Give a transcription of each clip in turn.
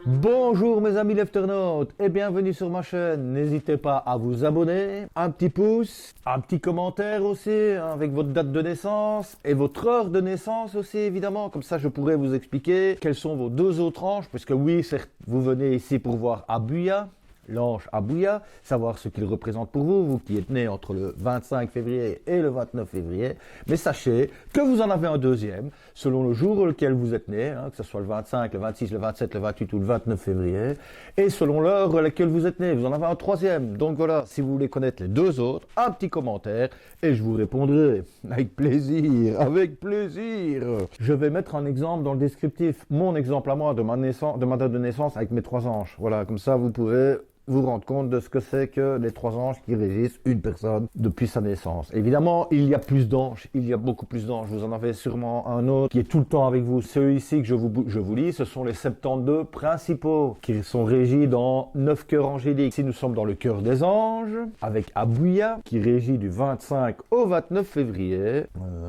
Bonjour mes amis lefternautes et bienvenue sur ma chaîne. N'hésitez pas à vous abonner, un petit pouce, un petit commentaire aussi avec votre date de naissance et votre heure de naissance aussi évidemment. Comme ça je pourrai vous expliquer quels sont vos deux autres anges, puisque oui certes vous venez ici pour voir Abuya, l'ange Abuya, savoir ce qu'il représente pour vous, vous qui êtes né entre le 25 février et le 29 février. Mais sachez que vous en avez un deuxième, selon le jour auquel vous êtes né, que ce soit le 25, le 26, le 27, le 28 ou le 29 février, et selon l'heure à laquelle vous êtes né, vous en avez un troisième. Donc voilà, si vous voulez connaître les deux autres, un petit commentaire, et je vous répondrai avec plaisir, avec plaisir. Je vais mettre un exemple dans le descriptif, mon exemple à moi de ma naissance, de ma date de naissance avec mes trois anges. Voilà, comme ça vous pouvez vous rendre compte de ce que c'est que les trois anges qui régissent une personne depuis sa naissance. Évidemment, il y a plus d'anges, il y a beaucoup plus d'anges. Vous en avez sûrement un autre qui est tout le temps avec vous. Ceux ici que je vous lis, ce sont les 72 principaux qui sont régis dans 9 cœurs angéliques. Ici, nous sommes dans le cœur des anges avec Abuya qui régit du 25 au 29 février.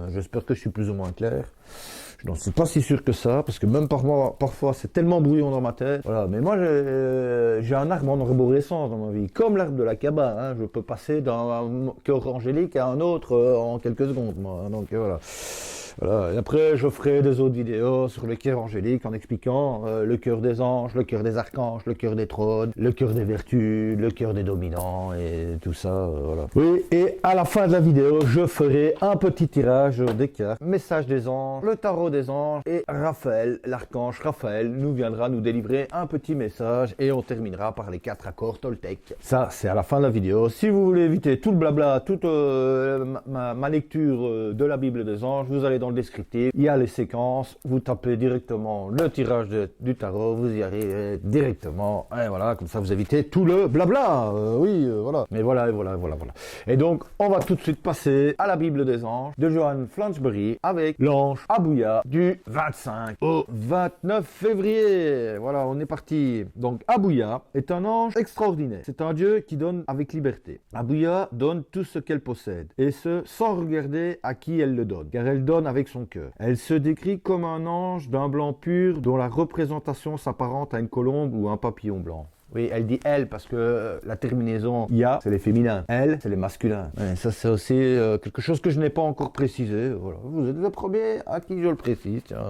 J'espère que je suis plus ou moins clair. Je n'en suis pas si sûr que ça, parce que même parfois c'est tellement brouillon dans ma tête. Voilà. Mais moi, j'ai un arbre en arborescence dans ma vie, comme l'arbre de la cabane. Je peux passer d'un cœur angélique à un autre en quelques secondes. Moi. Donc voilà. Voilà. Et après, je ferai des autres vidéos sur le cœur angélique en expliquant le cœur des anges, le cœur des archanges, le cœur des trônes, le cœur des vertus, le cœur des dominants et tout ça. Voilà. Oui, et à la fin de la vidéo, je ferai un petit tirage des cartes, message des anges, le tarot des anges et Raphaël, l'archange Raphaël, nous viendra nous délivrer un petit message et on terminera par les 4 accords Toltec. Ça, c'est à la fin de la vidéo. Si vous voulez éviter tout le blabla, toute ma lecture de la Bible des anges, vous allez dans le descriptif, il y a les séquences, vous tapez directement le tirage du tarot, vous y arrivez directement, et voilà, comme ça vous évitez tout le blabla, voilà. Mais voilà. Et donc, on va tout de suite passer à la Bible des anges de Johann Flansbury avec l'ange Abuya du 25 au 29 février. Voilà, on est parti. Donc, Abuya est un ange extraordinaire. C'est un dieu qui donne avec liberté. Abuya donne tout ce qu'elle possède, et ce, sans regarder à qui elle le donne, car elle donne avec son cœur. Elle se décrit comme un ange d'un blanc pur dont la représentation s'apparente à une colombe ou un papillon blanc. Oui, elle dit elle parce que la terminaison ya, c'est les féminins. Elle, c'est les masculins. Et ça, c'est aussi quelque chose que je n'ai pas encore précisé. Voilà. Vous êtes le premier à qui je le précise. Tiens.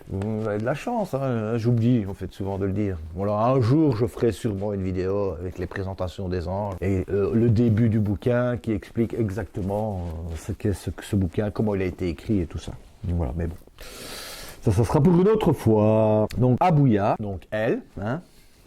Vous avez de la chance, hein. J'oublie en fait souvent de le dire. Voilà, un jour je ferai sûrement une vidéo avec les présentations des anges et le début du bouquin qui explique exactement ce qu'est ce bouquin, comment il a été écrit et tout ça. Donc, voilà, mais bon, ça sera pour une autre fois. Donc Abuya, donc elle,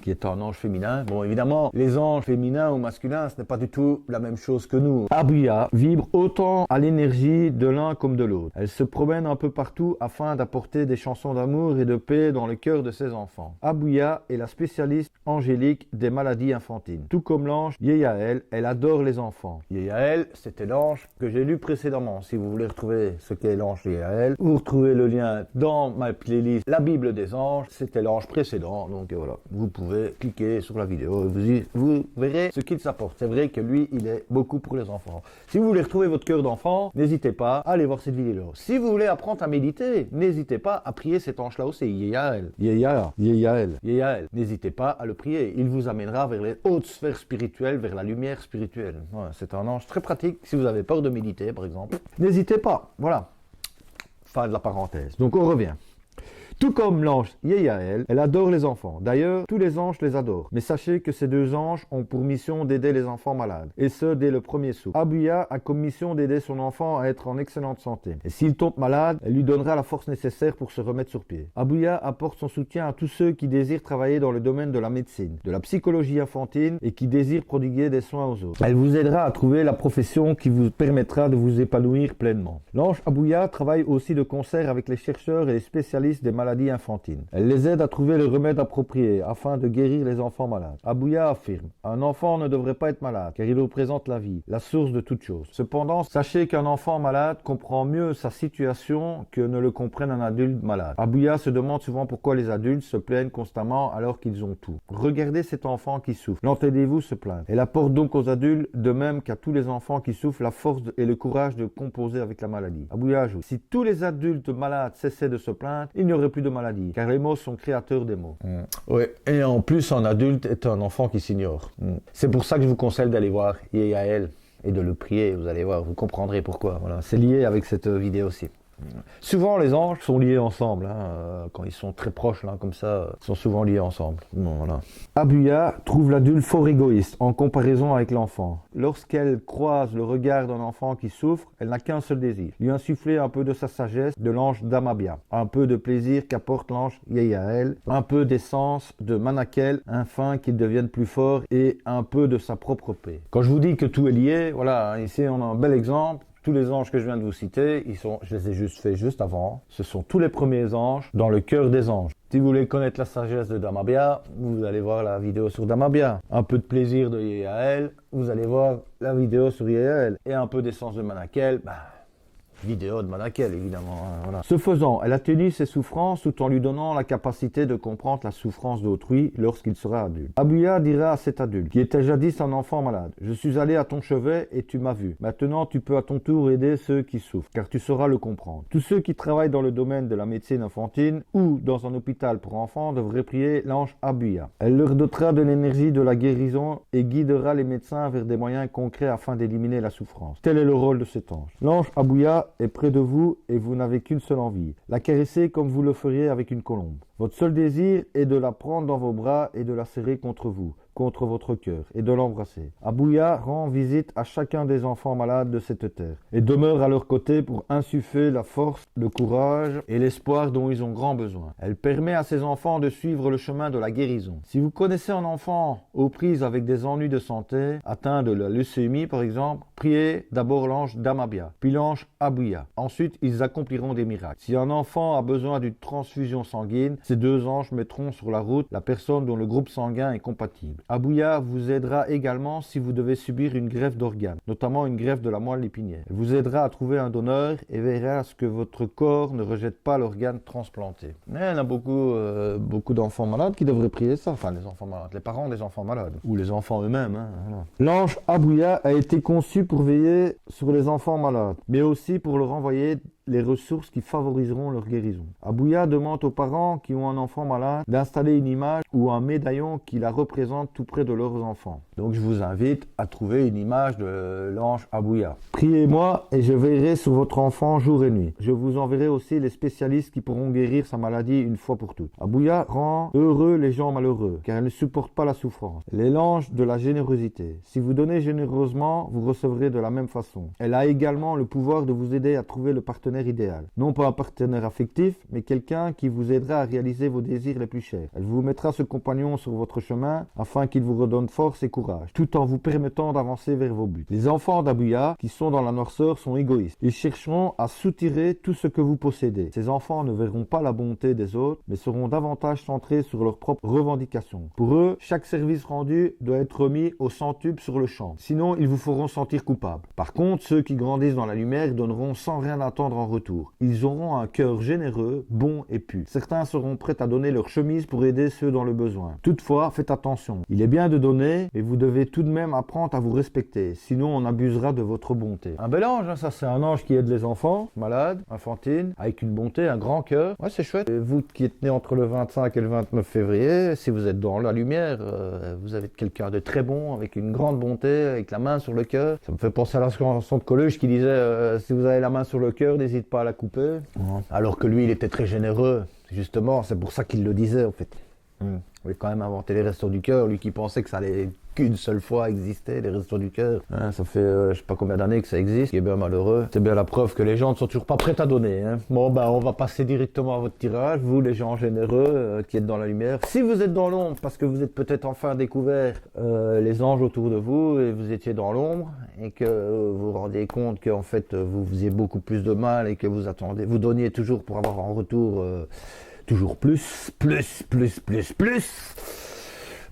qui est un ange féminin. Bon, évidemment, les anges féminins ou masculins, ce n'est pas du tout la même chose que nous. Abuya vibre autant à l'énergie de l'un comme de l'autre. Elle se promène un peu partout afin d'apporter des chansons d'amour et de paix dans le cœur de ses enfants. Abuya est la spécialiste angélique des maladies infantines. Tout comme l'ange Yeyael, elle adore les enfants. Yeyael, c'était l'ange que j'ai lu précédemment. Si vous voulez retrouver ce qu'est l'ange Yeyael, vous retrouvez le lien dans ma playlist La Bible des anges. C'était l'ange précédent, donc voilà, vous pouvez cliquer sur la vidéo et vous verrez ce qu'il s'apporte. C'est vrai que lui, il est beaucoup pour les enfants. Si vous voulez retrouver votre cœur d'enfant, n'hésitez pas à aller voir cette vidéo. Si vous voulez apprendre à méditer, n'hésitez pas à prier cet ange-là aussi. Yeyael. N'hésitez pas à le prier. Il vous amènera vers les hautes sphères spirituelles, vers la lumière spirituelle. Voilà, c'est un ange très pratique. Si vous avez peur de méditer, par exemple, n'hésitez pas. Voilà. Fin de la parenthèse. Donc on revient. Tout comme l'ange Yeyael, elle adore les enfants. D'ailleurs, tous les anges les adorent. Mais sachez que ces deux anges ont pour mission d'aider les enfants malades. Et ce, dès le premier souffle. Abuya a comme mission d'aider son enfant à être en excellente santé. Et s'il tombe malade, elle lui donnera la force nécessaire pour se remettre sur pied. Abuya apporte son soutien à tous ceux qui désirent travailler dans le domaine de la médecine, de la psychologie infantile et qui désirent prodiguer des soins aux autres. Elle vous aidera à trouver la profession qui vous permettra de vous épanouir pleinement. L'ange Abuya travaille aussi de concert avec les chercheurs et les spécialistes des maladies maladies infantines. Elle les aide à trouver le remède approprié afin de guérir les enfants malades. Abouya affirme, un enfant ne devrait pas être malade car il représente la vie, la source de toute chose. Cependant, sachez qu'un enfant malade comprend mieux sa situation que ne le comprenne un adulte malade. Abouya se demande souvent pourquoi les adultes se plaignent constamment alors qu'ils ont tout. Regardez cet enfant qui souffre. L'entendez-vous se plaindre? Elle apporte donc aux adultes, de même qu'à tous les enfants qui souffrent, la force et le courage de composer avec la maladie. Abouya ajoute, si tous les adultes malades cessaient de se plaindre, il n'y aurait plus de maladie, car les mots sont créateurs des mots. Oui, et en plus, un adulte est un enfant qui s'ignore. C'est pour ça que je vous conseille d'aller voir Yael et de le prier, vous allez voir, vous comprendrez pourquoi. Voilà. C'est lié avec cette vidéo aussi. Souvent les anges sont liés ensemble, quand ils sont très proches là, comme ça, ils sont souvent liés ensemble. Bon, voilà. Abouya trouve l'adulte fort égoïste en comparaison avec l'enfant. Lorsqu'elle croise le regard d'un enfant qui souffre, elle n'a qu'un seul désir, lui insuffler un peu de sa sagesse de l'ange d'Amabia, un peu de plaisir qu'apporte l'ange Yael, un peu d'essence de Manakel, afin qu'il devienne plus fort, et un peu de sa propre paix. Quand je vous dis que tout est lié, voilà, ici on a un bel exemple. Tous les anges que je viens de vous citer, je les ai juste faits juste avant. Ce sont tous les premiers anges dans le cœur des anges. Si vous voulez connaître la sagesse de Damabia, vous allez voir la vidéo sur Damabia. Un peu de plaisir de Yael, vous allez voir la vidéo sur Yael. Et un peu d'essence de Manakel, vidéo de Manakel, évidemment. Voilà. Ce faisant, elle atténue ses souffrances tout en lui donnant la capacité de comprendre la souffrance d'autrui lorsqu'il sera adulte. Abouya dira à cet adulte, qui était jadis un enfant malade, « Je suis allé à ton chevet et tu m'as vu. Maintenant, tu peux à ton tour aider ceux qui souffrent, car tu sauras le comprendre. Tous ceux qui travaillent dans le domaine de la médecine infantile ou dans un hôpital pour enfants devraient prier l'ange Abouya. Elle leur dotera de l'énergie de la guérison et guidera les médecins vers des moyens concrets afin d'éliminer la souffrance. Tel est le rôle de cet ange. L'ange Abouya est près de vous et vous n'avez qu'une seule envie, la caresser comme vous le feriez avec une colombe. Votre seul désir est de la prendre dans vos bras et de la serrer contre vous, contre votre cœur, et de l'embrasser. Abouya rend visite à chacun des enfants malades de cette terre, et demeure à leur côté pour insuffler la force, le courage et l'espoir dont ils ont grand besoin. Elle permet à ces enfants de suivre le chemin de la guérison. Si vous connaissez un enfant aux prises avec des ennuis de santé, atteint de la leucémie par exemple, priez d'abord l'ange d'Amabia, puis l'ange Abouya. Ensuite, ils accompliront des miracles. Si un enfant a besoin d'une transfusion sanguine, ces deux anges mettront sur la route la personne dont le groupe sanguin est compatible. Abouya vous aidera également si vous devez subir une greffe d'organes, notamment une greffe de la moelle épinière. Elle vous aidera à trouver un donneur et verra à ce que votre corps ne rejette pas l'organe transplanté. Mais il y en a beaucoup d'enfants malades qui devraient prier ça. Enfin, les enfants malades, les parents des enfants malades, ou les enfants eux-mêmes. Voilà. L'ange Abouya a été conçu pour veiller sur les enfants malades, mais aussi pour leur envoyer les ressources qui favoriseront leur guérison. Abouya demande aux parents qui ont un enfant malade d'installer une image ou un médaillon qui la représente tout près de leurs enfants. Donc je vous invite à trouver une image de l'ange Abouya. Priez-moi et je veillerai sur votre enfant jour et nuit. Je vous enverrai aussi les spécialistes qui pourront guérir sa maladie une fois pour toutes. Abouya rend heureux les gens malheureux car elle ne supporte pas la souffrance. Elle est l'ange de la générosité. Si vous donnez généreusement, vous recevrez de la même façon. Elle a également le pouvoir de vous aider à trouver le partenaire idéal. Non pas un partenaire affectif, mais quelqu'un qui vous aidera à réaliser vos désirs les plus chers. Elle vous mettra ce compagnon sur votre chemin afin qu'il vous redonne force et courage, tout en vous permettant d'avancer vers vos buts. Les enfants d'Abouya, qui sont dans la noirceur, sont égoïstes. Ils chercheront à soutirer tout ce que vous possédez. Ces enfants ne verront pas la bonté des autres, mais seront davantage centrés sur leurs propres revendications. Pour eux, chaque service rendu doit être remis au centuple sur le champ. Sinon, ils vous feront sentir coupable. Par contre, ceux qui grandissent dans la lumière donneront sans rien attendre en retour. Ils auront un cœur généreux, bon et pur. Certains seront prêts à donner leur chemise pour aider ceux dans le besoin. Toutefois, faites attention. Il est bien de donner, mais vous devez tout de même apprendre à vous respecter. Sinon, on abusera de votre bonté. Un bel ange, ça c'est un ange qui aide les enfants, malades, infantines, avec une bonté, un grand cœur. Ouais, c'est chouette. Et vous qui êtes né entre le 25 et le 29 février, si vous êtes dans la lumière, vous avez quelqu'un de très bon, avec une grande bonté, avec la main sur le cœur. Ça me fait penser à la chanson de Coluche qui disait si vous avez la main sur le cœur, n'hésitez pas à la couper. Alors que lui, il était très généreux. Justement, c'est pour ça qu'il le disait, en fait. Il avait quand même inventé les restos du cœur, lui qui pensait que ça allait qu'une seule fois exister, les restos du cœur. Ça fait je sais pas combien d'années que ça existe, ce qui est bien malheureux. C'est bien la preuve que les gens ne sont toujours pas prêts à donner. Bon, on va passer directement à votre tirage, vous les gens généreux qui êtes dans la lumière. Si vous êtes dans l'ombre, parce que vous êtes peut-être enfin découvert les anges autour de vous, et vous étiez dans l'ombre, et que vous vous rendiez compte qu'en fait vous faisiez beaucoup plus de mal, et que vous donniez toujours pour avoir en retour toujours plus, plus, plus, plus, plus.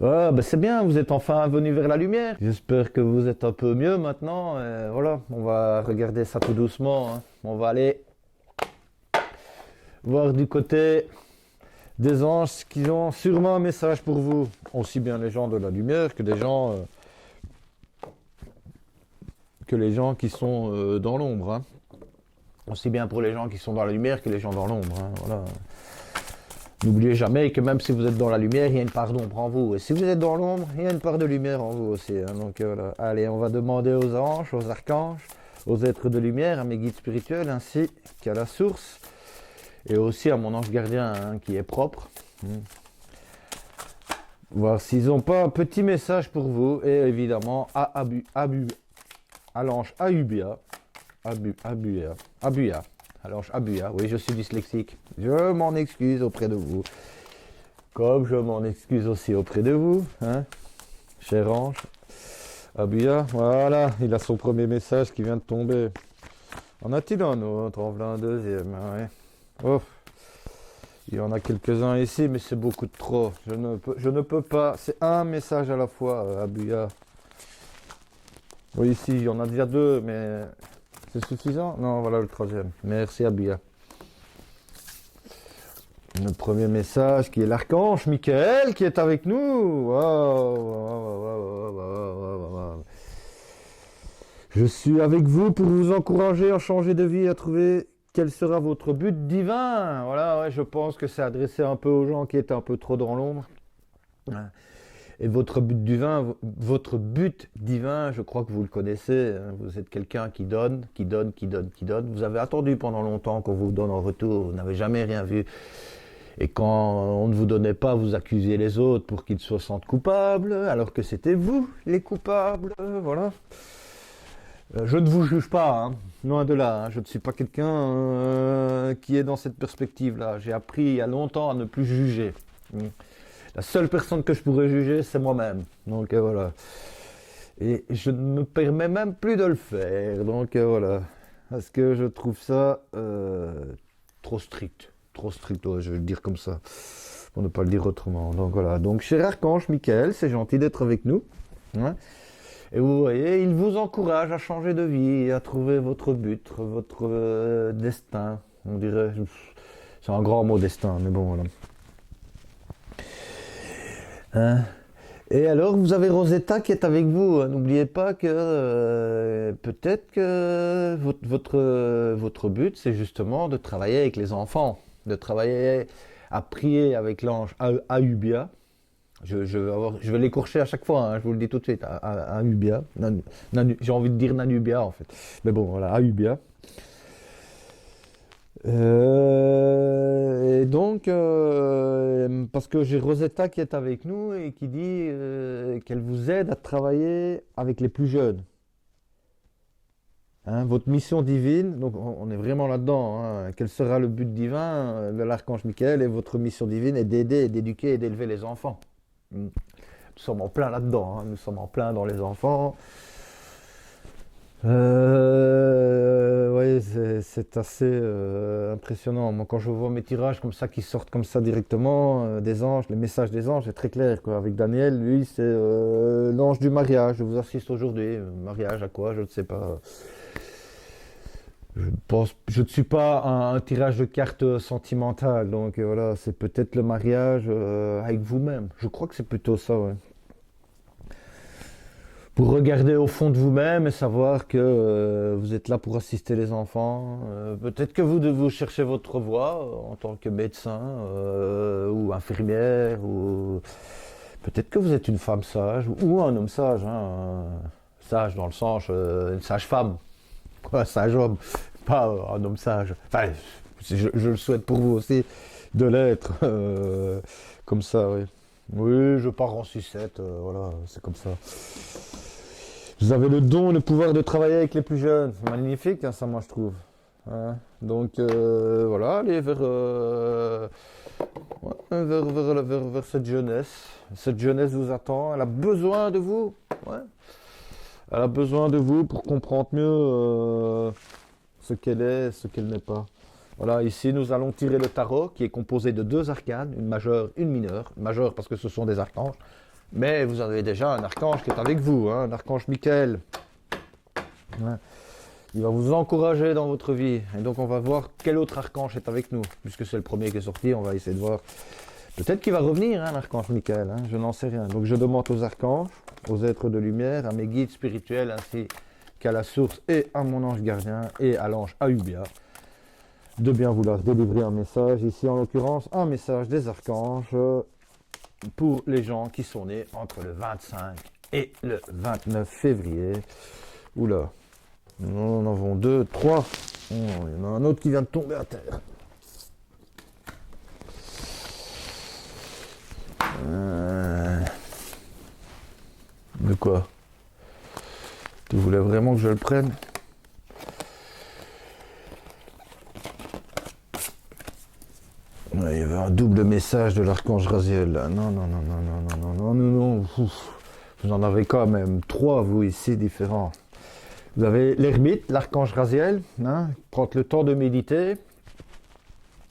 Ah, ben c'est bien, vous êtes enfin venu vers la lumière. J'espère que vous êtes un peu mieux maintenant. Voilà, on va regarder ça tout doucement, hein. On va aller voir du côté des anges qui ont sûrement un message pour vous. Aussi bien les gens de la lumière que les gens qui sont dans l'ombre, hein. Aussi bien pour les gens qui sont dans la lumière que les gens dans l'ombre, hein. Voilà. N'oubliez jamais que même si vous êtes dans la lumière, il y a une part d'ombre en vous. Et si vous êtes dans l'ombre, il y a une part de lumière en vous aussi, hein. Donc voilà. Allez, on va demander aux anges, aux archanges, aux êtres de lumière, à mes guides spirituels, ainsi qu'à la source. Et aussi à mon ange gardien, hein, qui est propre. Voir s'ils n'ont pas un petit message pour vous. Et évidemment, à l'ange Abuya. Alors, Abuya, oui, je suis dyslexique. Je m'en excuse auprès de vous. Comme je m'en excuse aussi auprès de vous, hein, cher ange. Abuya, voilà, il a son premier message qui vient de tomber. En a-t-il un autre? En voilà un deuxième, ouais. Oh. Il y en a quelques-uns ici, mais c'est beaucoup de trop. Je ne peux pas. C'est un message à la fois, Abuya. Oui, ici, il y en a déjà deux, mais... C'est suffisant? Non, voilà le troisième. Merci Abuya. Le premier message qui est l'archange Michael qui est avec nous. Wow. Je suis avec vous pour vous encourager à changer de vie, à trouver quel sera votre but divin. Voilà, ouais, je pense que c'est adressé un peu aux gens qui étaient un peu trop dans l'ombre. Et votre but divin, je crois que vous le connaissez, hein. Vous êtes quelqu'un qui donne. Vous avez attendu pendant longtemps qu'on vous donne en retour, vous n'avez jamais rien vu. Et quand on ne vous donnait pas, vous accusiez les autres pour qu'ils se sentent coupables, alors que c'était vous les coupables, voilà. Je ne vous juge pas, hein, loin de là, hein. Je ne suis pas quelqu'un qui est dans cette perspective-là. J'ai appris il y a longtemps à ne plus juger. La seule personne que je pourrais juger, c'est moi-même. Donc voilà. Et je ne me permets même plus de le faire. Donc voilà. Parce que je trouve ça trop strict. Trop strict, ouais, je vais le dire comme ça. Pour ne pas le dire autrement. Donc voilà. Donc cher archange Michael, c'est gentil d'être avec nous. Hein. Et vous voyez, il vous encourage à changer de vie, à trouver votre but, votre destin. On dirait. C'est un grand mot destin, mais bon voilà. Hein. Et alors, vous avez Rosetta qui est avec vous. N'oubliez pas que peut-être que votre but, c'est justement de travailler avec les enfants, de travailler à prier avec l'ange Aubia. Je vais l'écorcher à chaque fois, hein, je vous le dis tout de suite. Aubia. J'ai envie de dire Nanubia en fait. Mais bon, voilà, Aubia. Et donc, parce que j'ai Rosetta qui est avec nous et qui dit qu'elle vous aide à travailler avec les plus jeunes. Hein, votre mission divine, donc on est vraiment là-dedans, hein. Quel sera le but divin de l'archange Michael? Et votre mission divine est d'aider, d'éduquer et d'élever les enfants. Nous sommes en plein là-dedans, hein. Nous sommes en plein dans les enfants. Oui, c'est assez impressionnant. Moi, quand je vois mes tirages comme ça qui sortent comme ça directement des anges, les messages des anges, c'est très clair, quoi. Avec Daniel, lui, c'est l'ange du mariage. Je vous assiste aujourd'hui. Mariage à quoi? Je ne sais pas. Je ne suis pas un tirage de cartes sentimental, donc voilà, c'est peut-être le mariage avec vous-même. Je crois que c'est plutôt ça, ouais. Pour regarder au fond de vous-même et savoir que vous êtes là pour assister les enfants. Peut-être que vous cherchez votre voie en tant que médecin ou infirmière, ou peut-être que vous êtes une femme sage ou un homme sage, hein, sage dans le sens une sage-femme, quoi, sage homme, pas un homme sage. Enfin, je le souhaite pour vous aussi de l'être, comme ça, oui. Oui, je pars en sucette, voilà, c'est comme ça. Vous avez le don et le pouvoir de travailler avec les plus jeunes. C'est magnifique, hein, ça, moi, je trouve. Hein. Donc, voilà, allez vers cette jeunesse. Cette jeunesse vous attend. Elle a besoin de vous. Ouais. Elle a besoin de vous pour comprendre mieux ce qu'elle est et ce qu'elle n'est pas. Voilà, ici nous allons tirer le tarot qui est composé de 2 arcanes, une majeure, une mineure. Majeure parce que ce sont des archanges. Mais vous avez déjà un archange qui est avec vous, hein, un archange Michael. Ouais. Il va vous encourager dans votre vie. Et donc on va voir quel autre archange est avec nous. Puisque c'est le premier qui est sorti, on va essayer de voir. Peut-être qu'il va revenir, hein, l'archange Michael, hein, je n'en sais rien. Donc je demande aux archanges, aux êtres de lumière, à mes guides spirituels, ainsi qu'à la source et à mon ange gardien et à l'ange Ahubia, de bien vouloir délivrer un message. Ici en l'occurrence, un message des archanges pour les gens qui sont nés entre le 25 et le 29 février. Oula, nous en avons 2, 3. Oh, il y en a un autre qui vient de tomber à terre. De quoi? Tu voulais vraiment que je le prenne? Ouais, il y avait un double message de l'archange Raziel. Là. Non, non, non, non, non, non, non, non, non, non. Ouf. Vous en avez quand même 3, vous, ici, différents. Vous avez l'ermite, l'archange Raziel, hein, prendre le temps de méditer,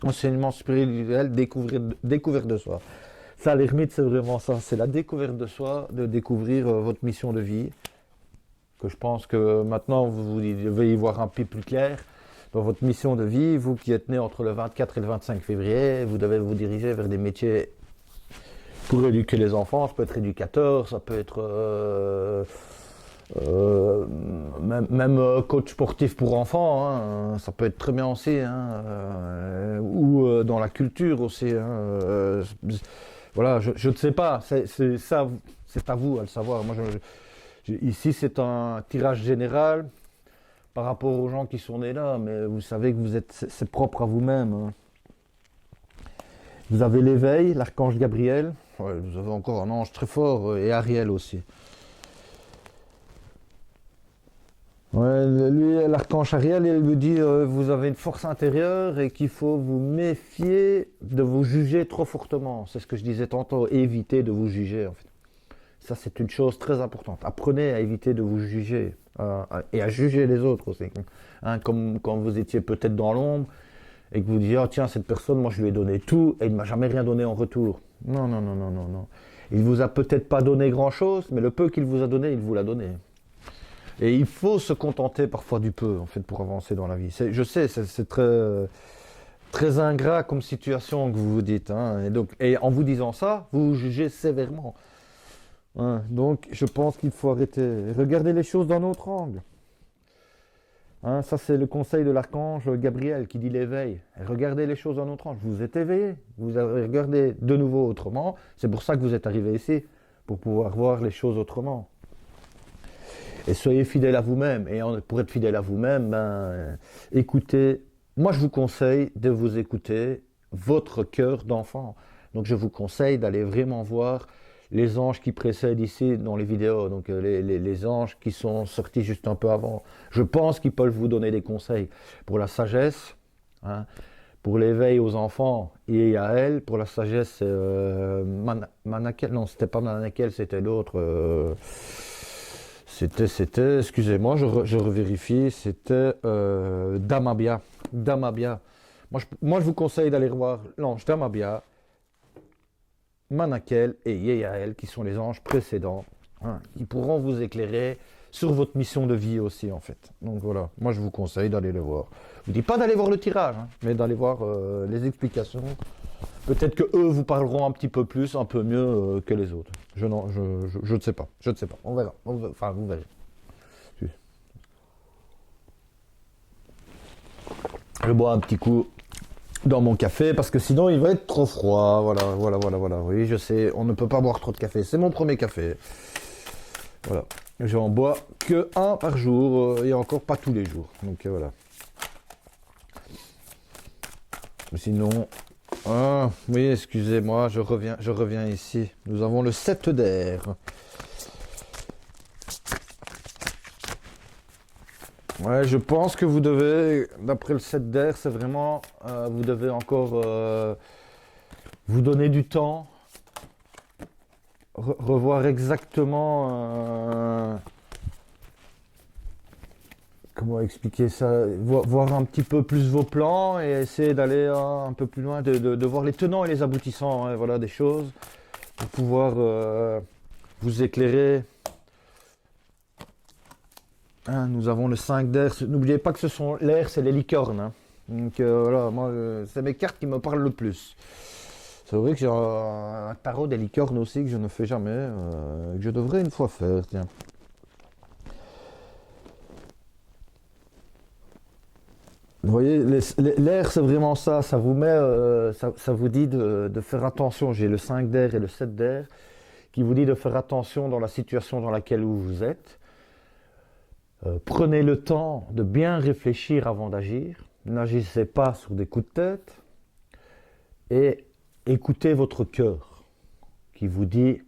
enseignement spirituel, découverte de soi. Ça, l'ermite, c'est vraiment ça, c'est la découverte de soi, de découvrir votre mission de vie, que je pense que maintenant, vous devez y voir un peu plus clair. Dans votre mission de vie, vous qui êtes né entre le 24 et le 25 février, vous devez vous diriger vers des métiers pour éduquer les enfants. Ça peut être éducateur, ça peut être même coach sportif pour enfants, hein, ça peut être très bien aussi, hein, ou dans la culture aussi. Hein, voilà, je ne sais pas, c'est ça, c'est à vous à le savoir. Moi, ici, c'est un tirage général par rapport aux gens qui sont nés là, mais vous savez que vous êtes, c'est propre à vous-même. Hein. Vous avez l'éveil, l'archange Gabriel, ouais, vous avez encore un ange très fort, et Ariel aussi. Ouais, lui, l'archange Ariel, il me dit vous avez une force intérieure et qu'il faut vous méfier de vous juger trop fortement. C'est ce que je disais tantôt, évitez de vous juger en fait. Ça, c'est une chose très importante. Apprenez à éviter de vous juger et à juger les autres aussi. Hein, comme quand vous étiez peut-être dans l'ombre et que vous disiez oh, tiens, cette personne, moi je lui ai donné tout et il ne m'a jamais rien donné en retour. Non, non, non, non, non, non. Il ne vous a peut-être pas donné grand-chose, mais le peu qu'il vous a donné, il vous l'a donné. Et il faut se contenter parfois du peu, en fait, pour avancer dans la vie. Je sais, c'est très, très ingrat comme situation que vous vous dites. Hein, et en vous disant ça, vous vous jugez sévèrement. Hein, donc, je pense qu'il faut arrêter. Regardez les choses d'un autre angle. Hein, ça, c'est le conseil de l'archange Gabriel qui dit l'éveil. Regardez les choses d'un autre angle. Vous êtes éveillé. Vous avez regardé de nouveau autrement. C'est pour ça que vous êtes arrivé ici, pour pouvoir voir les choses autrement. Et soyez fidèle à vous-même. Et pour être fidèle à vous-même, écoutez. Moi, je vous conseille de vous écouter votre cœur d'enfant. Donc, je vous conseille d'aller vraiment voir les anges qui précèdent ici dans les vidéos. Donc, les anges qui sont sortis juste un peu avant. Je pense qu'ils peuvent vous donner des conseils pour la sagesse, hein, pour l'éveil aux enfants et à elle. Pour la sagesse, Manakel. Non, c'était pas Manakel, c'était l'autre. C'était, excusez-moi, je revérifie, c'était Damabia. Damabia. Moi, je vous conseille d'aller voir l'ange Damabia, Manakel et Yeyael, qui sont les anges précédents, hein, qui pourront vous éclairer sur votre mission de vie aussi, en fait. Donc voilà, moi, je vous conseille d'aller les voir. Je vous dis pas d'aller voir le tirage, hein, mais d'aller voir les explications. Peut-être que eux vous parleront un petit peu plus, un peu mieux que les autres. Je ne sais pas. Je ne sais pas. On verra. Enfin, vous verrez. Je bois un petit coup dans mon café parce que sinon il va être trop froid. Voilà, voilà, voilà, voilà. Oui, je sais, on ne peut pas boire trop de café. C'est mon premier café. Voilà. J'en bois que un par jour et encore pas tous les jours. Donc voilà. Sinon. Ah, oui, excusez-moi, je reviens ici. Nous avons le 7 d'air. Ouais, je pense que vous devez, d'après le 7 d'air, c'est vraiment, vous devez encore vous donner du temps, revoir exactement comment expliquer ça, voir un petit peu plus vos plans et essayer d'aller un peu plus loin, de voir les tenants et les aboutissants, hein, voilà, des choses, pour pouvoir vous éclairer. Hein, nous avons le 5 d'air. N'oubliez pas que l'air, c'est les licornes. Hein. Donc voilà, moi, c'est mes cartes qui me parlent le plus. C'est vrai que j'ai un tarot des licornes aussi que je ne fais jamais, que je devrais une fois faire, tiens. Vous voyez, l'air, c'est vraiment ça. Ça vous met, ça vous dit de faire attention. J'ai le 5 d'air et le 7 d'air qui vous dit de faire attention dans la situation dans laquelle vous êtes. Prenez le temps de bien réfléchir avant d'agir. N'agissez pas sur des coups de tête. Et écoutez votre cœur qui vous dit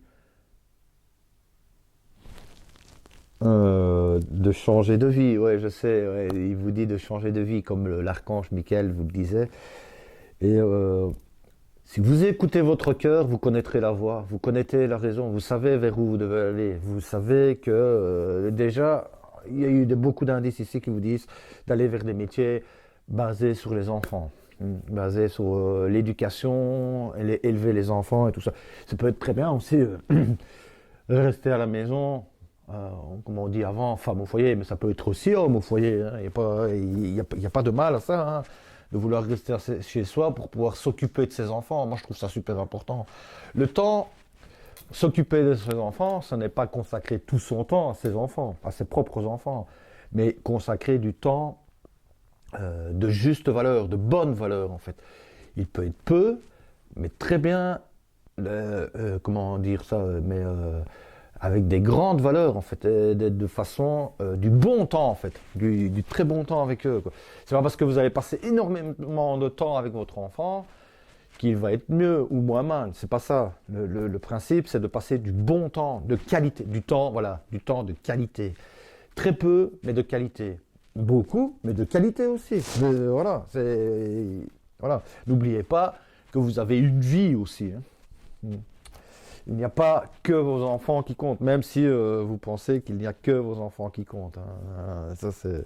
de changer de vie. Ouais, je sais, ouais, il vous dit de changer de vie, comme l'archange Michael vous le disait. Et si vous écoutez votre cœur, vous connaîtrez la voie, vous connaissez la raison, vous savez vers où vous devez aller. Vous savez que déjà, il y a eu beaucoup d'indices ici qui vous disent d'aller vers des métiers basés sur les enfants, basés sur l'éducation, élever les enfants et tout ça. Ça peut être très bien aussi rester à la maison, comme on dit avant, femme au foyer, mais ça peut être aussi homme au foyer. Hein. Il y a pas de mal à ça, hein, de vouloir rester chez soi pour pouvoir s'occuper de ses enfants. Moi, je trouve ça super important. Le temps, s'occuper de ses enfants, ce n'est pas consacrer tout son temps à ses enfants, à ses propres enfants, mais consacrer du temps de juste valeur, de bonne valeur en fait. Il peut être peu, mais très bien, comment dire ça, mais avec des grandes valeurs en fait, de façon du bon temps en fait, du très bon temps avec eux. C'est pas parce que vous allez passer énormément de temps avec votre enfant qu'il va être mieux ou moins mal. C'est pas ça. Le principe, c'est de passer du bon temps, de qualité, du temps, voilà, du temps de qualité. Très peu, mais de qualité. Beaucoup, mais de qualité aussi. Mais, voilà, voilà. N'oubliez pas que vous avez une vie aussi. Hein. Il n'y a pas que vos enfants qui comptent, même si vous pensez qu'il n'y a que vos enfants qui comptent. Hein. Ça, c'est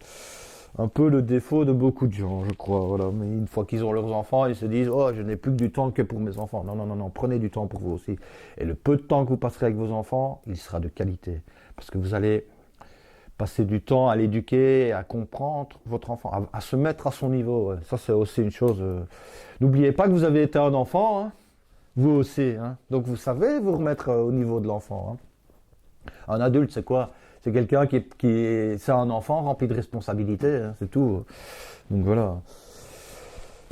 un peu le défaut de beaucoup de gens, je crois. Voilà. Mais une fois qu'ils ont leurs enfants, ils se disent « Oh, je n'ai plus que du temps que pour mes enfants. » Non, non, non, non, prenez du temps pour vous aussi. Et le peu de temps que vous passerez avec vos enfants, il sera de qualité. Parce que vous allez passer du temps à l'éduquer, à comprendre votre enfant, à se mettre à son niveau. Ouais. Ça, c'est aussi une chose. N'oubliez pas que vous avez été un enfant, hein, vous aussi. Hein. Donc, vous savez vous remettre au niveau de l'enfant. Hein. Un adulte, c'est quoi? C'est quelqu'un c'est un enfant rempli de responsabilités, hein, c'est tout. Donc, voilà.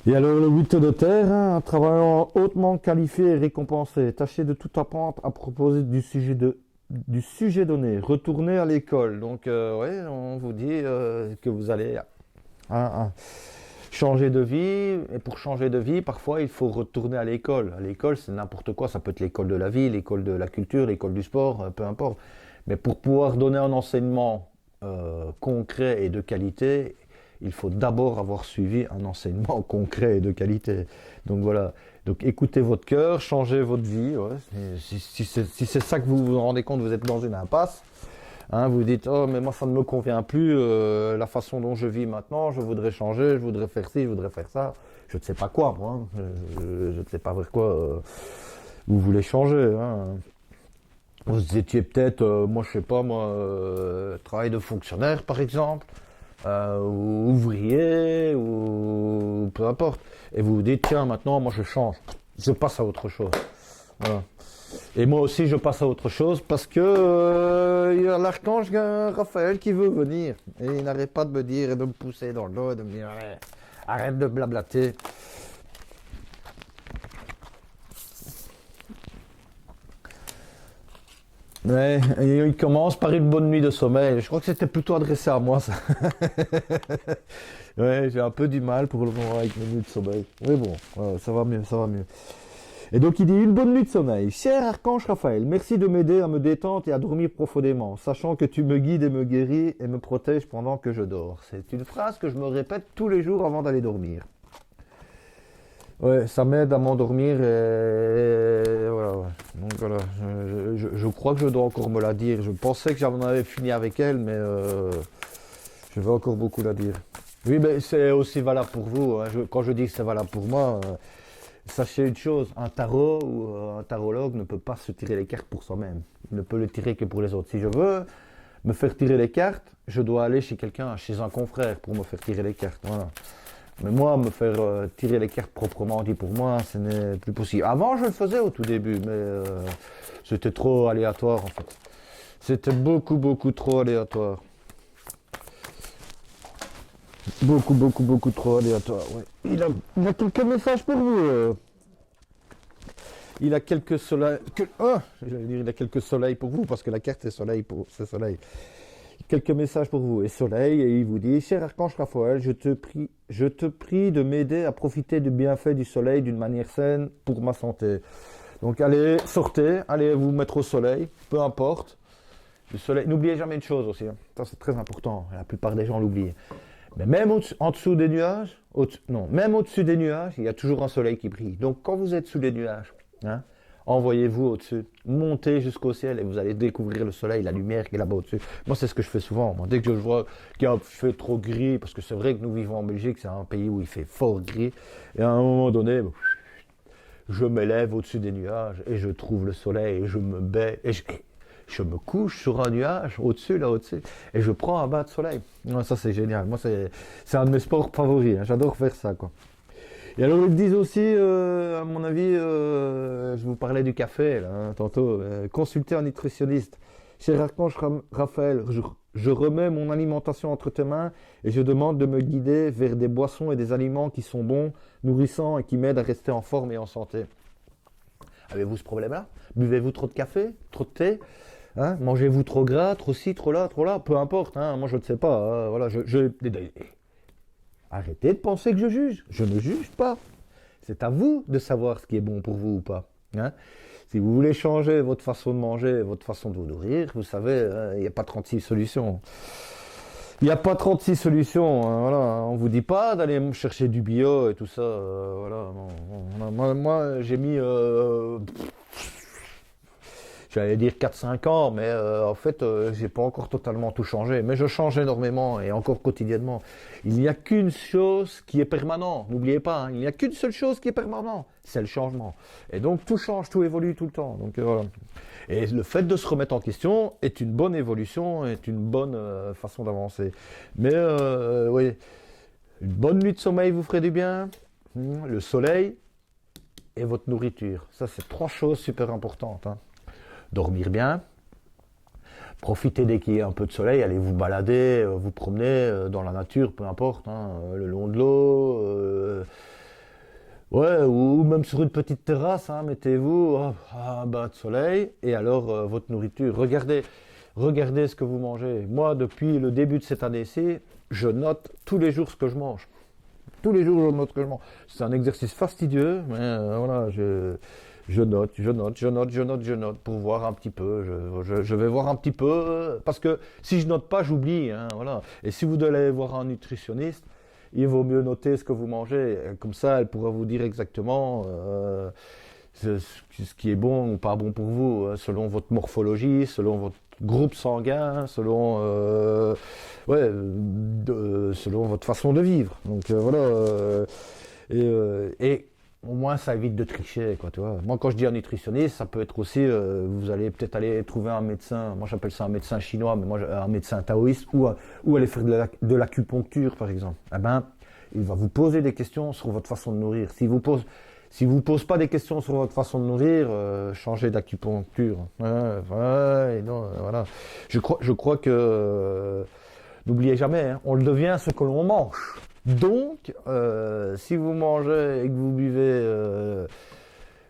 Et alors, le 8 de terre, hein, un travailleur hautement qualifié et récompensé. Tâchez de tout apprendre à proposer du sujet donné. Retournez à l'école. Donc, ouais, on vous dit que vous allez changer de vie. Et pour changer de vie, parfois, il faut retourner à l'école. À l'école, c'est n'importe quoi. Ça peut être l'école de la vie, l'école de la culture, l'école du sport, peu importe. Mais pour pouvoir donner un enseignement concret et de qualité, il faut d'abord avoir suivi un enseignement concret et de qualité. Donc voilà. Donc écoutez votre cœur, changez votre vie. Ouais. Si c'est ça que vous vous rendez compte, vous êtes dans une impasse. Hein, vous dites, oh mais moi ça ne me convient plus, la façon dont je vis maintenant, je voudrais changer, je voudrais faire ci, je voudrais faire ça. Je ne sais pas quoi, moi. Hein. Je ne sais pas vers quoi vous voulez changer. Hein. Vous étiez peut-être, moi je sais pas, moi, travail de fonctionnaire par exemple. Ou ouvrier, ou peu importe. Et vous vous dites, tiens, maintenant, moi je change. Je passe à autre chose. Voilà. Et moi aussi, je passe à autre chose parce que il y a l'archange Raphaël qui veut venir. Et il n'arrête pas de me dire et de me pousser dans le dos, de me dire, arrête de blablater. Ouais, et il commence par une bonne nuit de sommeil. Je crois que c'était plutôt adressé à moi, ça. Ouais, j'ai un peu du mal pour le moment avec mes nuits de sommeil. Mais bon, ça va mieux, ça va mieux. Et donc il dit une bonne nuit de sommeil. Cher Archange Raphaël, merci de m'aider à me détendre et à dormir profondément, sachant que tu me guides et me guéris et me protèges pendant que je dors. C'est une phrase que je me répète tous les jours avant d'aller dormir. Ouais, ça m'aide à m'endormir et voilà. Ouais. Donc voilà, je crois que je dois encore me la dire. Je pensais que j'en avais fini avec elle, mais Je vais encore beaucoup la dire. Oui, mais c'est aussi valable pour vous, hein. Quand je dis que c'est valable pour moi, sachez une chose, un tarot ou un tarologue ne peut pas se tirer les cartes pour soi-même. Il ne peut le tirer que pour les autres. Si je veux me faire tirer les cartes, je dois aller chez quelqu'un, chez un confrère pour me faire tirer les cartes. Voilà. Mais moi, me faire tirer les cartes proprement dit pour moi, ce n'est plus possible. Avant, je le faisais au tout début, mais c'était trop aléatoire en fait. C'était beaucoup trop aléatoire. Beaucoup trop aléatoire. Ouais. Il a quelques messages pour vous. Il a quelques soleils. J'allais dire, il a quelques soleils pour vous, parce que la carte est soleil pour ce soleil. Quelques messages pour vous. Et soleil, et il vous dit, cher Archange Raphaël, je te prie de m'aider à profiter du bienfait du soleil d'une manière saine pour ma santé. Donc allez, sortez, allez vous mettre au soleil, peu importe. Le soleil, n'oubliez jamais une chose aussi, hein. Ça c'est très important, la plupart des gens l'oublient. Mais même en dessous des nuages, même au-dessus des nuages, il y a toujours un soleil qui brille. Donc quand vous êtes sous les nuages, hein, envoyez-vous au-dessus, montez jusqu'au ciel et vous allez découvrir le soleil, la lumière qui est là-bas au-dessus. Moi, c'est ce que je fais souvent. Moi, dès que je vois qu'il fait trop gris, parce que c'est vrai que nous vivons en Belgique, c'est un pays où il fait fort gris, et à un moment donné, je m'élève au-dessus des nuages et je trouve le soleil et je me baie et je me couche sur un nuage au-dessus, là au-dessus, et je prends un bain de soleil. Ouais, ça, c'est génial. Moi, c'est un de mes sports favoris, hein. J'adore faire ça, quoi. Et alors, ils disent aussi, à mon avis, je vous parlais du café, là, hein, tantôt, consultez un nutritionniste. Cher Archange Raphaël, je remets mon alimentation entre tes mains et je demande de me guider vers des boissons et des aliments qui sont bons, nourrissants et qui m'aident à rester en forme et en santé. Avez-vous ce problème-là? Buvez-vous trop de café, trop de thé? Hein, mangez-vous trop gras, trop ci, trop là, peu importe, hein, moi je ne sais pas, hein, voilà, arrêtez de penser que je juge, je ne juge pas. C'est à vous de savoir ce qui est bon pour vous ou pas. Hein. Si vous voulez changer votre façon de manger, votre façon de vous nourrir, vous savez, il n'y a pas 36 solutions. Il n'y a pas 36 solutions, hein, voilà. On ne vous dit pas d'aller chercher du bio et tout ça, voilà. Moi j'ai mis... j'allais dire 4-5 ans, mais en fait, j'ai pas encore totalement tout changé. Mais je change énormément et encore quotidiennement. Il n'y a qu'une chose qui est permanente. N'oubliez pas, hein, il n'y a qu'une seule chose qui est permanente, c'est le changement. Et donc tout change, tout évolue tout le temps. Donc voilà. Et le fait de se remettre en question est une bonne évolution, est une bonne façon d'avancer. Mais oui, une bonne nuit de sommeil vous ferait du bien. Le soleil et votre nourriture. Ça, c'est 3 choses super importantes, hein. Dormir bien, profitez dès qu'il y a un peu de soleil, allez vous balader, vous promener dans la nature, peu importe, hein, le long de l'eau, ouais, ou même sur une petite terrasse, hein, mettez-vous à un bain de soleil, et alors votre nourriture, regardez ce que vous mangez. Moi, depuis le début de cette année-ci, je note tous les jours ce que je mange. Tous les jours, je note ce que je mange. C'est un exercice fastidieux, mais voilà, je note pour voir un petit peu. Je vais voir un petit peu, parce que si je note pas, j'oublie. Hein, voilà. Et si vous allez voir un nutritionniste, il vaut mieux noter ce que vous mangez. Comme ça, elle pourra vous dire exactement ce qui est bon ou pas bon pour vous, selon votre morphologie, selon votre groupe sanguin, selon votre façon de vivre. Donc voilà. Et au moins ça évite de tricher, quoi, tu vois. Moi, quand je dis un nutritionniste, ça peut être aussi, vous allez peut-être aller trouver un médecin, moi j'appelle ça un médecin chinois, mais moi un médecin taoïste, ou aller faire de l'acupuncture, par exemple. Eh ben, il va vous poser des questions sur votre façon de nourrir. Si vous pose pas des questions sur votre façon de nourrir, changez d'acupuncture. Voilà. Je crois que, n'oubliez jamais, hein, on le devient ce que l'on mange. Donc, si vous mangez et que vous buvez,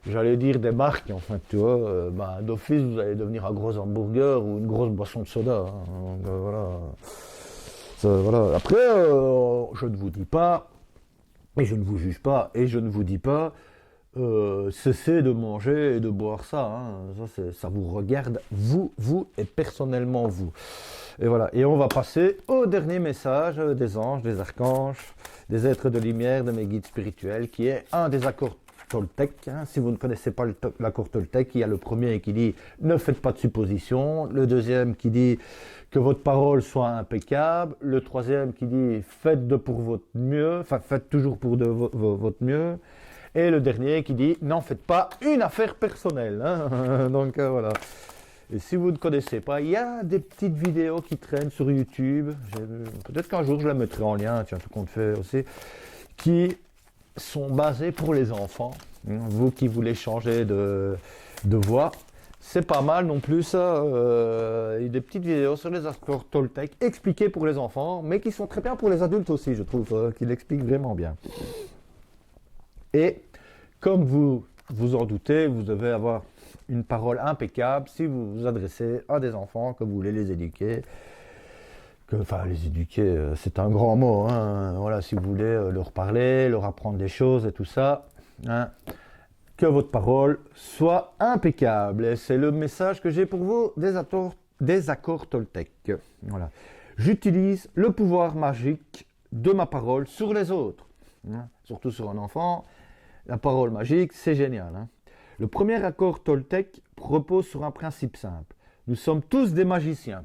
j'allais dire des marques, enfin, tu vois, d'office, vous allez devenir un gros hamburger ou une grosse boisson de soda. Hein, donc, voilà. Voilà. Après, je ne vous dis pas, et je ne vous juge pas, et je ne vous dis pas, cessez de manger et de boire ça. Hein. Ça vous regarde, vous et personnellement vous. Et voilà, et on va passer au dernier message des anges, des archanges, des êtres de lumière, de mes guides spirituels, qui est un des accords Toltec. Hein. Si vous ne connaissez pas l'accord Toltec, il y a le premier qui dit ne faites pas de suppositions, le deuxième qui dit que votre parole soit impeccable, le troisième qui dit faites pour votre mieux, enfin faites toujours pour votre mieux, et le dernier qui dit n'en faites pas une affaire personnelle. Hein. Donc voilà. Et si vous ne connaissez pas, il y a des petites vidéos qui traînent sur YouTube. Peut-être qu'un jour je la mettrai en lien, tiens, tout compte fait aussi, qui sont basées pour les enfants. Vous qui voulez changer de voix, c'est pas mal non plus ça. Il y a des petites vidéos sur les accords Toltec expliquées pour les enfants, mais qui sont très bien pour les adultes aussi, je trouve, qui l'expliquent vraiment bien. Et comme vous vous en doutez, vous devez avoir une parole impeccable si vous vous adressez à des enfants, que vous voulez les éduquer. Enfin, les éduquer, c'est un grand mot. Hein. Voilà, si vous voulez leur parler, leur apprendre des choses et tout ça, hein, que votre parole soit impeccable. Et c'est le message que j'ai pour vous des accords Toltec. Voilà. J'utilise le pouvoir magique de ma parole sur les autres. Hein. Surtout sur un enfant, la parole magique, c'est génial. Hein. Le premier accord Toltec repose sur un principe simple. Nous sommes tous des magiciens.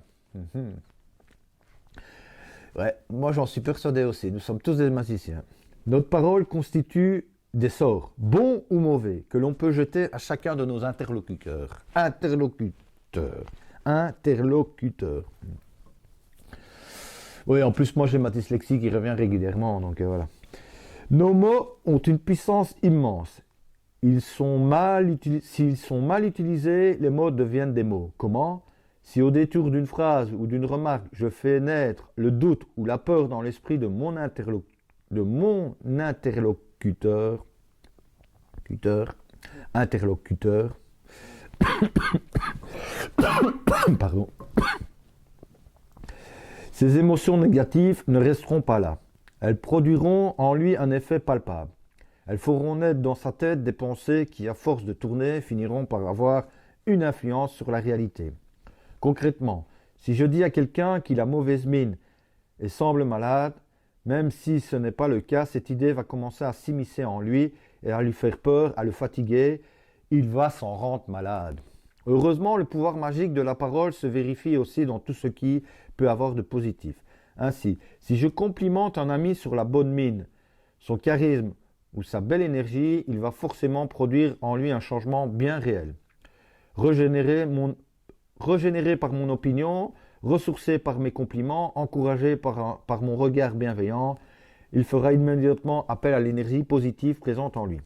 Ouais, moi j'en suis persuadé aussi. Nous sommes tous des magiciens. Notre parole constitue des sorts, bons ou mauvais, que l'on peut jeter à chacun de nos interlocuteurs. Interlocuteurs. Oui, en plus moi j'ai ma dyslexie qui revient régulièrement, donc voilà. Nos mots ont une puissance immense. S'ils sont mal utilisés, les mots deviennent des mots. Comment ? Si au détour d'une phrase ou d'une remarque, je fais naître le doute ou la peur dans l'esprit de mon interlocuteur, pardon, ces émotions négatives ne resteront pas là. Elles produiront en lui un effet palpable. Elles feront naître dans sa tête des pensées qui, à force de tourner, finiront par avoir une influence sur la réalité. Concrètement, si je dis à quelqu'un qu'il a mauvaise mine et semble malade, même si ce n'est pas le cas, cette idée va commencer à s'immiscer en lui et à lui faire peur, à le fatiguer. Il va s'en rendre malade. Heureusement, le pouvoir magique de la parole se vérifie aussi dans tout ce qui peut avoir de positif. Ainsi, si je complimente un ami sur la bonne mine, son charisme ou sa belle énergie, il va forcément produire en lui un changement bien réel. Régénéré par mon opinion, ressourcé par mes compliments, encouragé par mon regard bienveillant, il fera immédiatement appel à l'énergie positive présente en lui.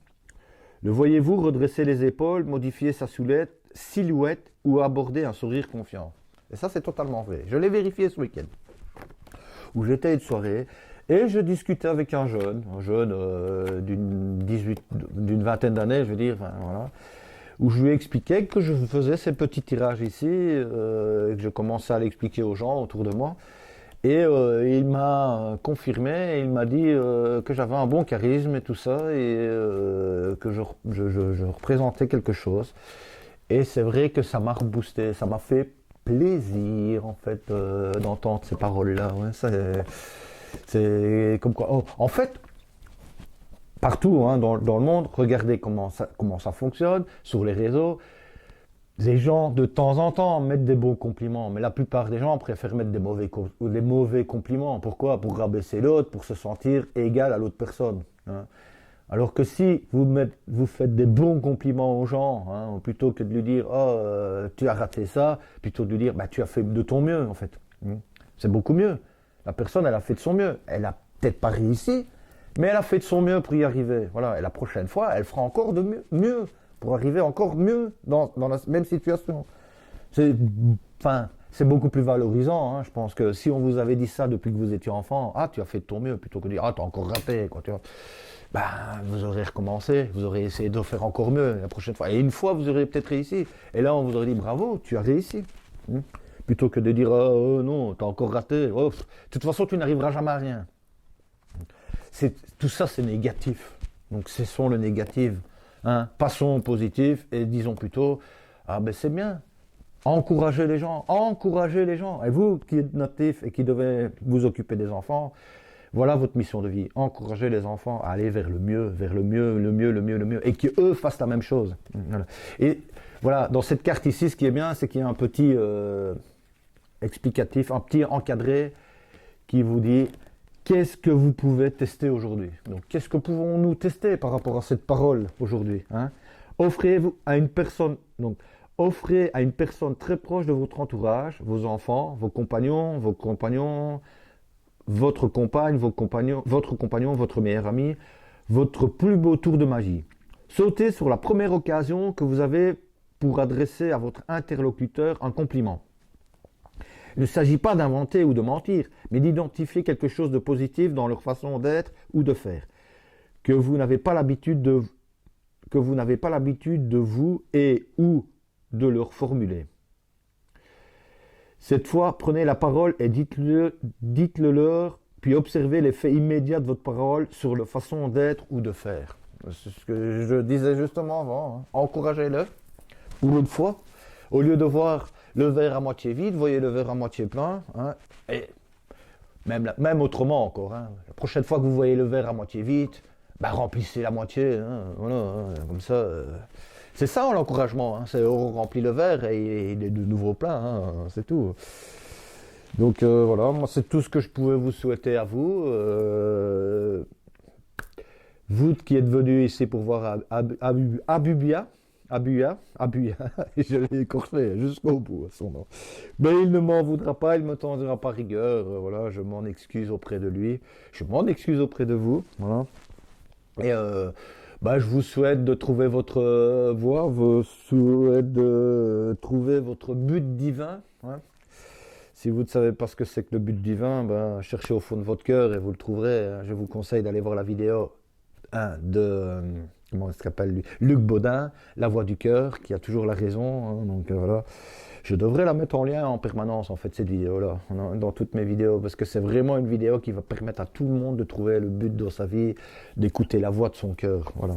Le voyez-vous redresser les épaules, modifier sa silhouette ou aborder un sourire confiant. Et ça, c'est totalement vrai. Je l'ai vérifié ce week-end, où j'étais à une soirée et je discutais avec un jeune d'une vingtaine d'années, je veux dire, enfin, voilà, où je lui expliquais que je faisais ces petits tirages ici, et que je commençais à l'expliquer aux gens autour de moi. Et il m'a confirmé, et il m'a dit que j'avais un bon charisme et tout ça, et que je représentais quelque chose. Et c'est vrai que ça m'a reboosté, ça m'a fait plaisir en fait d'entendre ces paroles-là. Ouais, c'est comme quoi. Oh, en fait, partout hein, dans le monde, regardez comment ça fonctionne sur les réseaux. Les gens, de temps en temps, mettent des beaux compliments, mais la plupart des gens préfèrent mettre des mauvais compliments. Pourquoi ? Pour rabaisser l'autre, pour se sentir égal à l'autre personne. Hein. Alors que si vous faites des bons compliments aux gens, hein, plutôt que de lui dire « Oh, tu as raté ça », plutôt de lui dire bah, « Tu as fait de ton mieux, en fait. C'est beaucoup mieux. La personne, elle a fait de son mieux. Elle a peut-être pas réussi, mais elle a fait de son mieux pour y arriver. Voilà. Et la prochaine fois, elle fera encore de mieux pour arriver encore mieux dans la même situation. C'est beaucoup plus valorisant. Hein. Je pense que si on vous avait dit ça depuis que vous étiez enfant, « Ah, tu as fait de ton mieux », plutôt que de dire « Ah, tu as encore raté. » quoi, tu vois. Ben, vous aurez recommencé, vous aurez essayé de faire encore mieux la prochaine fois. Et une fois, vous aurez peut-être réussi. Et là, on vous aurait dit « Bravo, tu as réussi. » Plutôt que de dire « Oh non, tu as encore raté. Oh, de toute façon, tu n'arriveras jamais à rien. » Tout ça, c'est négatif. Donc, cessons le négatif. Hein, passons au positif et disons plutôt « Ah ben c'est bien, encouragez les gens. » Et vous qui êtes natif et qui devez vous occuper des enfants, Voilà votre mission de vie. Encourager les enfants à aller vers le mieux, vers le mieux, le mieux, le mieux, le mieux. Et qu'eux fassent la même chose. Voilà. Et voilà, dans cette carte ici, ce qui est bien, c'est qu'il y a un petit explicatif, un petit encadré qui vous dit qu'est-ce que vous pouvez tester aujourd'hui. Donc, qu'est-ce que pouvons-nous tester par rapport à cette parole aujourd'hui, hein? Offrez-vous à une personne, donc, offrez à une personne très proche de votre entourage, vos enfants, vos compagnons, votre compagne, votre compagnon, votre meilleur ami, votre plus beau tour de magie. Sautez sur la première occasion que vous avez pour adresser à votre interlocuteur un compliment. Il ne s'agit pas d'inventer ou de mentir, mais d'identifier quelque chose de positif dans leur façon d'être ou de faire, que vous n'avez pas l'habitude de vous et ou de leur formuler. Cette fois, prenez la parole et dites-le leur, puis observez l'effet immédiat de votre parole sur leur façon d'être ou de faire. C'est ce que je disais justement avant, hein. Encouragez-le, pour une fois, au lieu de voir le verre à moitié vide, voyez le verre à moitié plein, hein, et même autrement encore, hein. La prochaine fois que vous voyez le verre à moitié vide, remplissez la moitié, hein, voilà, hein, comme ça. C'est ça l'encouragement, hein, c'est on remplit le verre et il est de nouveau plein, hein, c'est tout. Donc voilà, moi c'est tout ce que je pouvais vous souhaiter à vous. Vous qui êtes venus ici pour voir Abuya, je l'ai écorché jusqu'au bout son nom. Mais il ne m'en voudra pas, il ne me tendra pas rigueur, voilà, je m'en excuse auprès de lui, je m'en excuse auprès de vous, voilà. Et je vous souhaite de trouver votre voie, je souhaite de trouver votre but divin, hein. Si vous ne savez pas ce que c'est que le but divin, cherchez au fond de votre cœur et vous le trouverez. Je vous conseille d'aller voir la vidéo de comment il s'appelle lui, Luc Baudin, La Voix du Cœur, qui a toujours la raison, hein, donc voilà. Je devrais la mettre en lien en permanence, en fait, cette vidéo-là, dans toutes mes vidéos, parce que c'est vraiment une vidéo qui va permettre à tout le monde de trouver le but dans sa vie, d'écouter la voix de son cœur, voilà.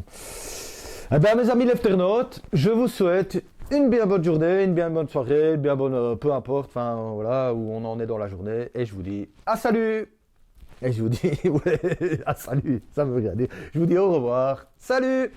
Eh bien, mes amis lefternautes, je vous souhaite une bien bonne journée, une bien bonne soirée, une bien bonne, peu importe, enfin, voilà, où on en est dans la journée, et je vous dis, salut! Et je vous dis, ouais, salut, ça me veut rien dire. Je vous dis au revoir, salut!